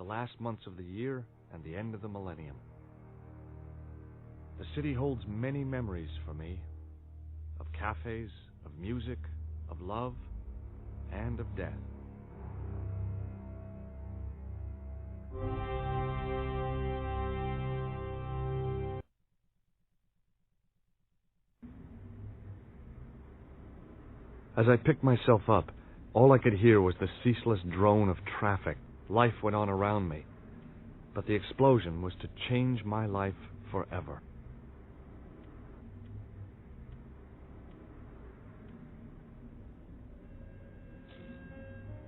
last months of the year and the end of the millennium. The city holds many memories for me, of cafes, of music, of love, and of death. As I picked myself up, all I could hear was the ceaseless drone of traffic. Life went on around me, but the explosion was to change my life forever.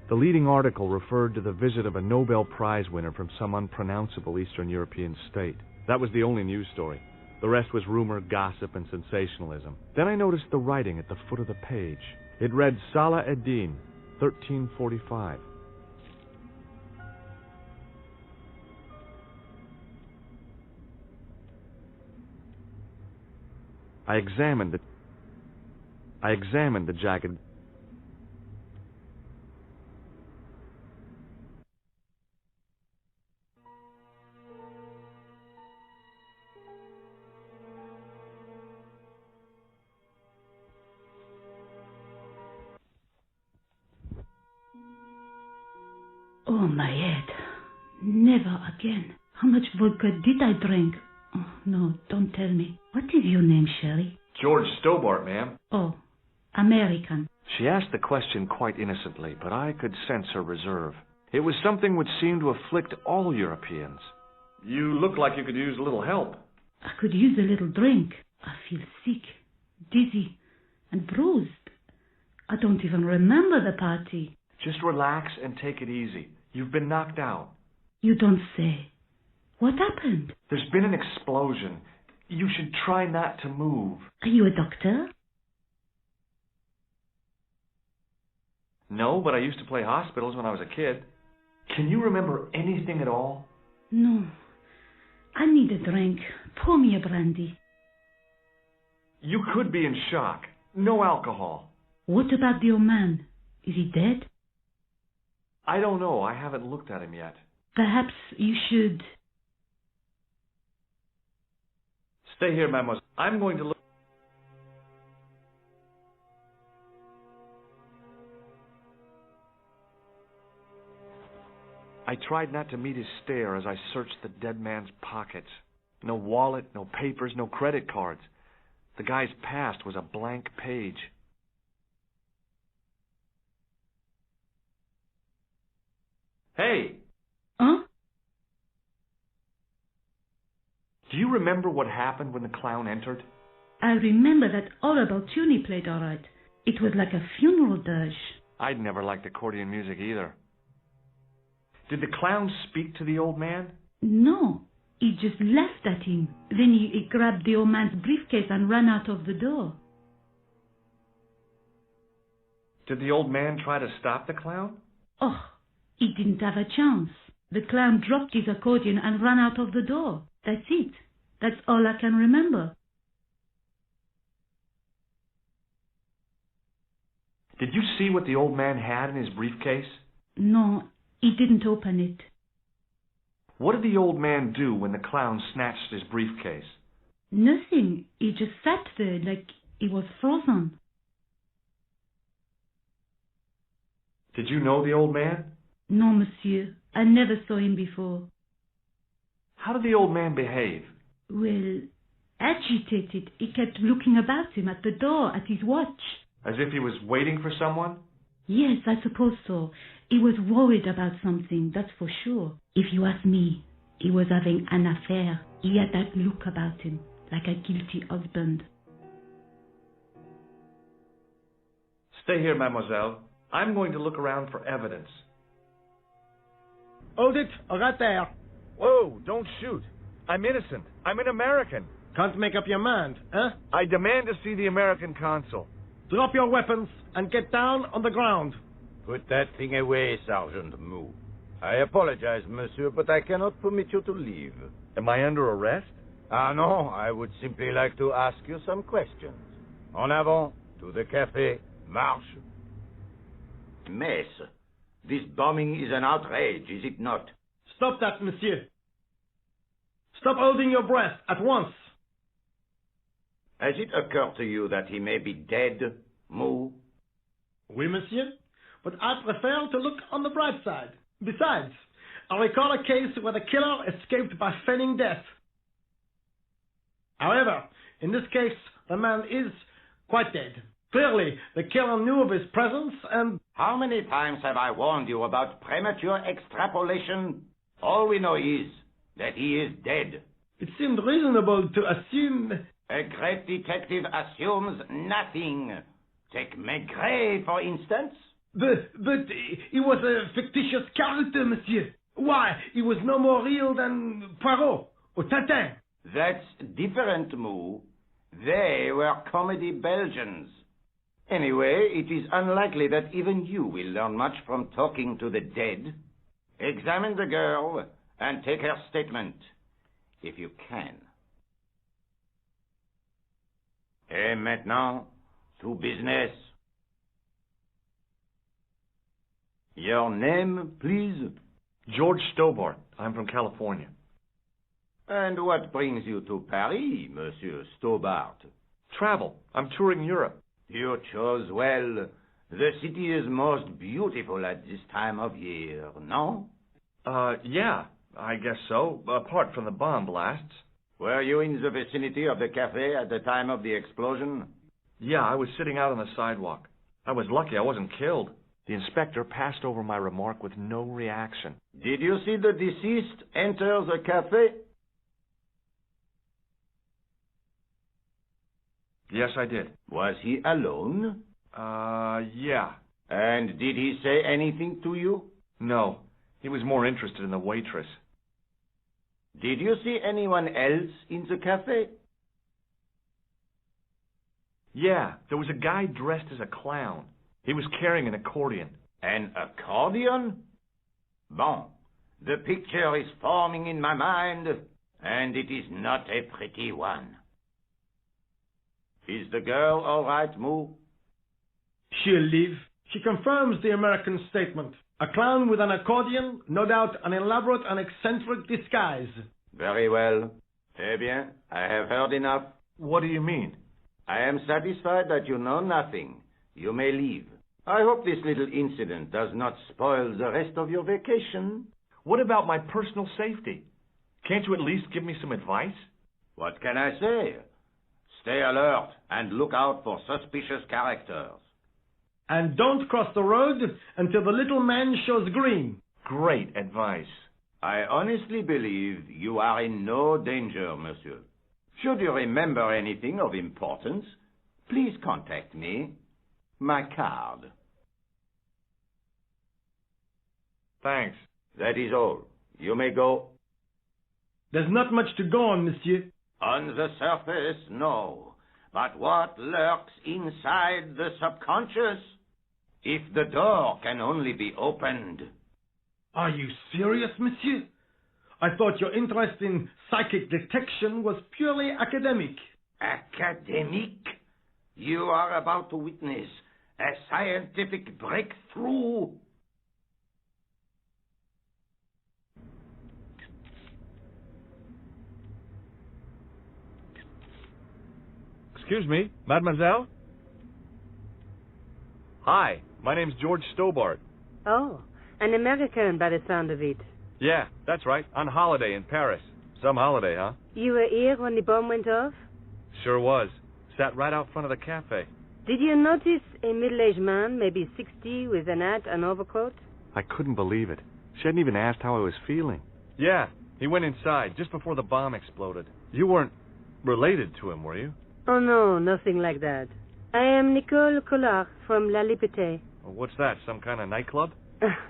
The leading article referred to the visit of a Nobel Prize winner from some unpronounceable Eastern European state. That was the only news story. The rest was rumor, gossip, and sensationalism. Then I noticed the writing at the foot of the page. It read Salah ad-Din, 1345. I examined the jagged. Oh, my head. Never again. How much vodka did I drink? Oh, no, don't tell me. What is your name, Sherry? George Stobart, ma'am. Oh, American. She asked the question quite innocently, but I could sense her reserve. It was something which seemed to afflict all Europeans. You look like you could use a little help. I could use a little drink. I feel sick, dizzy, and bruised. I don't even remember the party. Just relax and take it easy. You've been knocked out. You don't say. What happened? There's been an explosion. You should try not to move. Are you a doctor? No, but I used to play hospitals when I was a kid. Can you remember anything at all? No. I need a drink. Pour me a brandy. You could be in shock. No alcohol. What about the old man? Is he dead? I don't know. I haven't looked at him yet. Perhaps you should... Stay here, mademoiselle. I'm going to look... I tried not to meet his stare as I searched the dead man's pockets. No wallet, no papers, no credit cards. The guy's past was a blank page. Hey! Huh? Do you remember what happened when the clown entered? I remember that horrible tune he played all right. It was like a funeral dirge. I'd never liked accordion music either. Did the clown speak to the old man? No, he just laughed at him. Then he grabbed the old man's briefcase and ran out of the door. Did the old man try to stop the clown? Oh, he didn't have a chance. The clown dropped his accordion and ran out of the door. That's it. That's all I can remember. Did you see what the old man had in his briefcase? No, he didn't open it. What did the old man do when the clown snatched his briefcase? Nothing. He just sat there like he was frozen. Did you know the old man? No, monsieur. I never saw him before. How did the old man behave? Well, agitated. He kept looking about him at the door, at his watch. As if he was waiting for someone? Yes, I suppose so. He was worried about something, that's for sure. If you ask me, he was having an affair. He had that look about him, like a guilty husband. Stay here, mademoiselle. I'm going to look around for evidence. Hold it, right there. Whoa, don't shoot. I'm innocent. I'm an American. Can't make up your mind, huh? I demand to see the American consul. Drop your weapons and get down on the ground. Put that thing away, Sergeant Mou. I apologize, monsieur, but I cannot permit you to leave. Am I under arrest? Ah, no, I would simply like to ask you some questions. En avant, to the café, marche. Mess, this bombing is an outrage, is it not? Stop that, monsieur. Stop holding your breath at once. Has it occurred to you that he may be dead, Moo? Oui, monsieur. But I prefer to look on the bright side. Besides, I recall a case where the killer escaped by feigning death. However, in this case, the man is quite dead. Clearly, the killer knew of his presence and... How many times have I warned you about premature extrapolation? All we know is that he is dead. It seemed reasonable to assume... A great detective assumes nothing. Take Maigret, for instance. But he was a fictitious character, monsieur. Why, he was no more real than Poirot or Tintin. That's different, Moo. They were comedy Belgians. Anyway, it is unlikely that even you will learn much from talking to the dead. Examine the girl and take her statement, if you can. Et maintenant, to business. Your name, please? George Stobart. I'm from California. And what brings you to Paris, Monsieur Stobart? Travel. I'm touring Europe. You chose well. The city is most beautiful at this time of year, no? Yeah, I guess so, apart from the bomb blasts. Were you in the vicinity of the cafe at the time of the explosion? Yeah, I was sitting out on the sidewalk. I was lucky I wasn't killed. The inspector passed over my remark with no reaction. Did you see the deceased enter the cafe? Yes, I did. Was he alone? Yeah. And did he say anything to you? No, he was more interested in the waitress. Did you see anyone else in the cafe? Yeah, there was a guy dressed as a clown. He was carrying an accordion. An accordion? Bon, the picture is forming in my mind, and it is not a pretty one. Is the girl all right, Moo? She'll live. She confirms the American statement. A clown with an accordion, no doubt an elaborate and eccentric disguise. Very well. Eh bien, I have heard enough. What do you mean? I am satisfied that you know nothing. You may leave. I hope this little incident does not spoil the rest of your vacation. What about my personal safety? Can't you at least give me some advice? What can I say? Stay alert and look out for suspicious characters. And don't cross the road until the little man shows green. Great advice. I honestly believe you are in no danger, monsieur. Should you remember anything of importance, please contact me. My card. Thanks. That is all. You may go. There's not much to go on, monsieur. On the surface, no. But what lurks inside the subconscious? If the door can only be opened. Are you serious, monsieur? I thought your interest in psychic detection was purely academic. Academic? You are about to witness a scientific breakthrough. Excuse me, mademoiselle? Hi, my name's George Stobart. Oh, an American by the sound of it. Yeah, that's right, on holiday in Paris. Some holiday, huh? You were here when the bomb went off? Sure was. Sat right out front of the cafe. Did you notice a middle-aged man, maybe 60, with an hat and overcoat? I couldn't believe it. She hadn't even asked how I was feeling. Yeah, he went inside just before the bomb exploded. You weren't related to him, were you? Oh, no, nothing like that. I am Nicole Collard from La Liberté. Well, what's that, some kind of nightclub?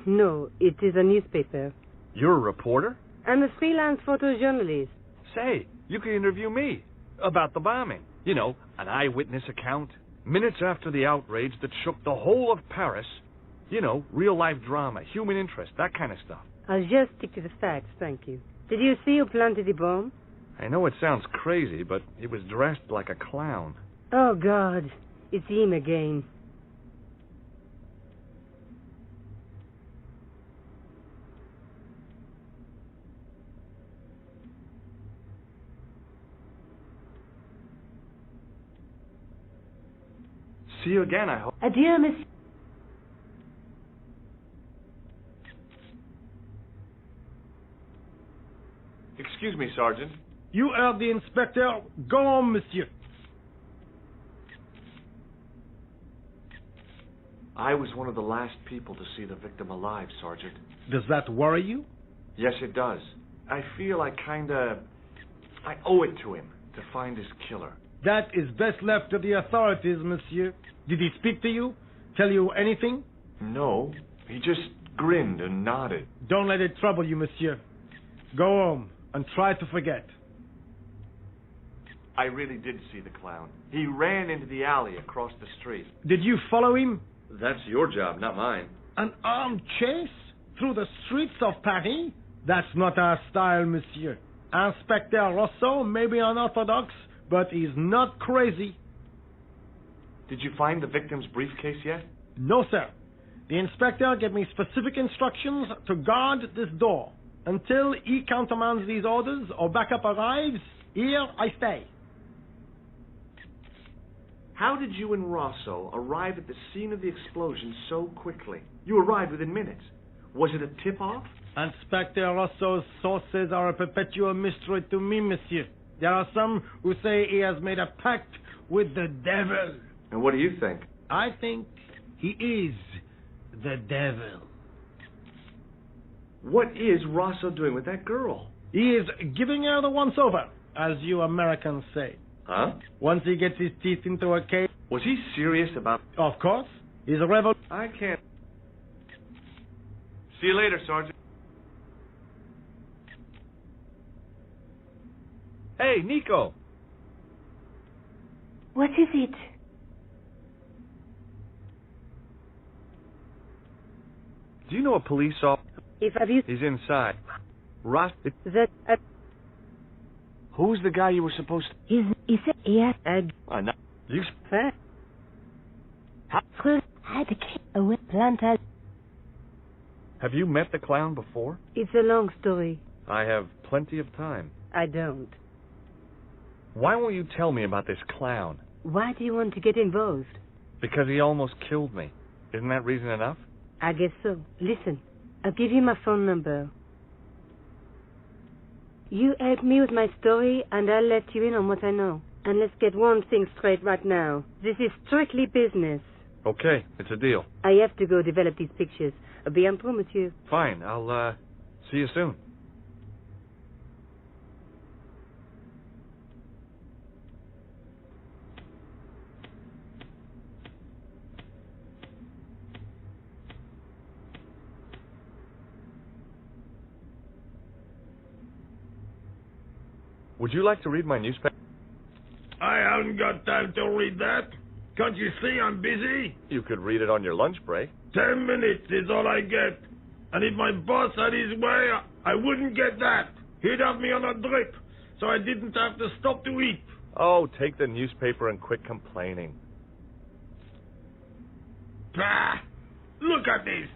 No, it is a newspaper. You're a reporter? I'm a freelance photojournalist. Say, you could interview me about the bombing. You know, an eyewitness account. Minutes after the outrage that shook the whole of Paris. You know, real-life drama, human interest, that kind of stuff. I'll just stick to the facts, thank you. Did you see who planted the bomb? I know it sounds crazy, but he was dressed like a clown. Oh, God. It's him again. See you again, I hope. Adieu, monsieur. Excuse me, Sergeant. You heard the inspector. Go on, monsieur. I was one of the last people to see the victim alive, Sergeant. Does that worry you? Yes, it does. I feel I owe it to him to find his killer. That is best left to the authorities, monsieur. Did he speak to you? Tell you anything? No, he just grinned and nodded. Don't let it trouble you, monsieur. Go home and try to forget. I really did see the clown. He ran into the alley across the street. Did you follow him? That's your job, not mine. An armed chase? Through the streets of Paris? That's not our style, monsieur. Inspector Rousseau may be unorthodox, but he's not crazy. Did you find the victim's briefcase yet? No, sir. The inspector gave me specific instructions to guard this door. Until he countermands these orders or backup arrives, here I stay. How did you and Rosso arrive at the scene of the explosion so quickly? You arrived within minutes. Was it a tip-off? Inspector Rosso's sources are a perpetual mystery to me, monsieur. There are some who say he has made a pact with the devil. And what do you think? I think he is the devil. What is Rosso doing with that girl? He is giving her the once-over, as you Americans say. Huh? Once he gets his teeth into a case... Was he serious about... Of course. He's a rebel... I can't... See you later, Sergeant. Hey, Nico. What is it? Do you know a police officer? If have you... He's inside. Ross... That... Who's the guy you were supposed to... Is it... Yes, no. You... Have you met the clown before? It's a long story. I have plenty of time. I don't. Why won't you tell me about this clown? Why do you want to get involved? Because he almost killed me. Isn't that reason enough? I guess so. Listen, I'll give you my phone number. You help me with my story, and I'll let you in on what I know. And let's get one thing straight right now. This is strictly business. Okay, it's a deal. I have to go develop these pictures. À bientôt, monsieur. Fine, I'll, see you soon. Would you like to read my newspaper? I haven't got time to read that. Can't you see I'm busy? You could read it on your lunch break. 10 minutes is all I get. And if my boss had his way, I wouldn't get that. He'd have me on a drip, so I didn't have to stop to eat. Oh, take the newspaper and quit complaining. Bah! Look at this.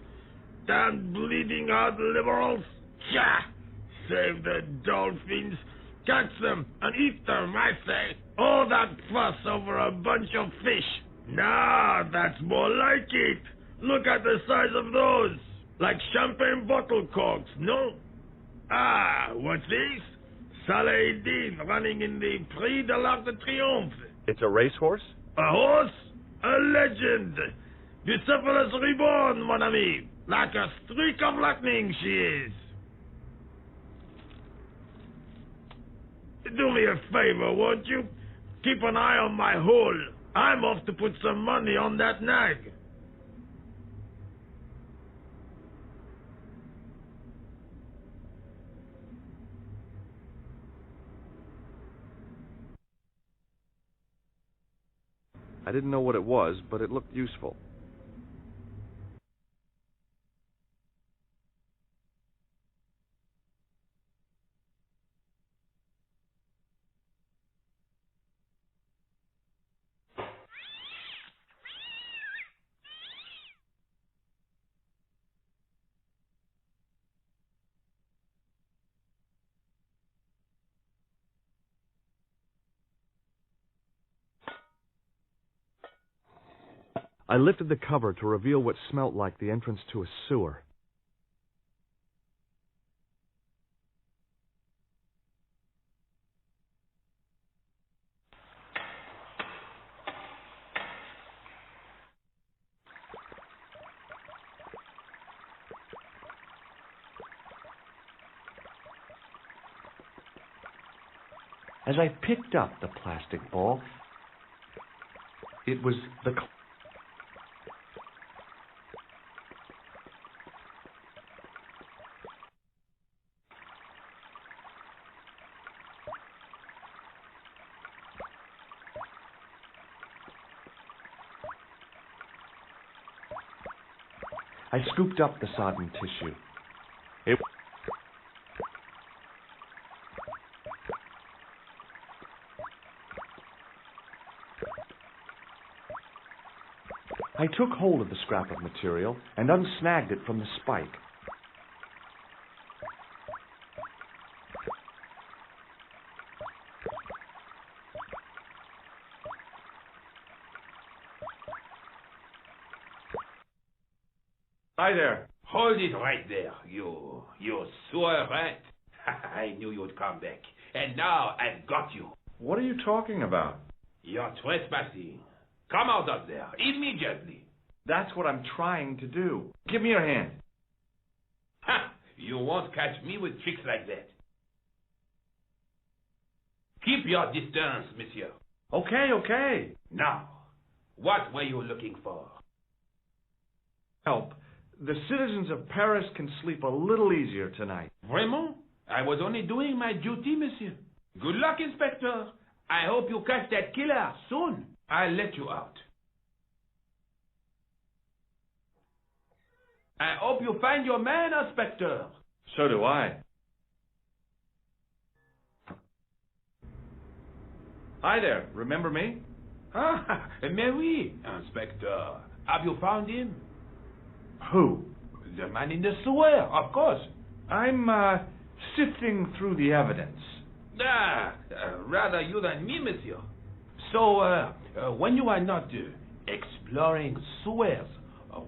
Damn bleeding heart liberals. Tcha! Save the dolphins. Catch them and eat them, I say. All that fuss over a bunch of fish. Nah, that's more like it. Look at the size of those. Like champagne bottle corks, no? Ah, what's this? Saladin running in the Prix de l'Arc de Triomphe. It's a racehorse? A horse? A legend. Bucephalus reborn, mon ami. Like a streak of lightning she is. Do me a favor, won't you? Keep an eye on my hole. I'm off to put some money on that nag. I didn't know what it was, but it looked useful. I lifted the cover to reveal what smelt like the entrance to a sewer. As I picked up the plastic ball, it was the... I scooped up the sodden tissue. I took hold of the scrap of material and unsnagged it from the spike. Hi there. Hold it right there, you sewer rat. I knew you'd come back. And now I've got you. What are you talking about? You're trespassing. Come out of there, immediately. That's what I'm trying to do. Give me your hand. Ha! You won't catch me with tricks like that. Keep your distance, monsieur. Okay. Now, what were you looking for? Help. The citizens of Paris can sleep a little easier tonight. Vraiment? I was only doing my duty, monsieur. Good luck, Inspector. I hope you catch that killer soon. I'll let you out. I hope you find your man, Inspector. So do I. Hi there. Remember me? Ah, mais oui, Inspector. Have you found him? Who? The man in the sewer, of course. I'm, sifting through the evidence. Rather you than me, monsieur. So, when you are not exploring sewers,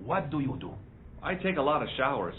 what do you do? I take a lot of showers.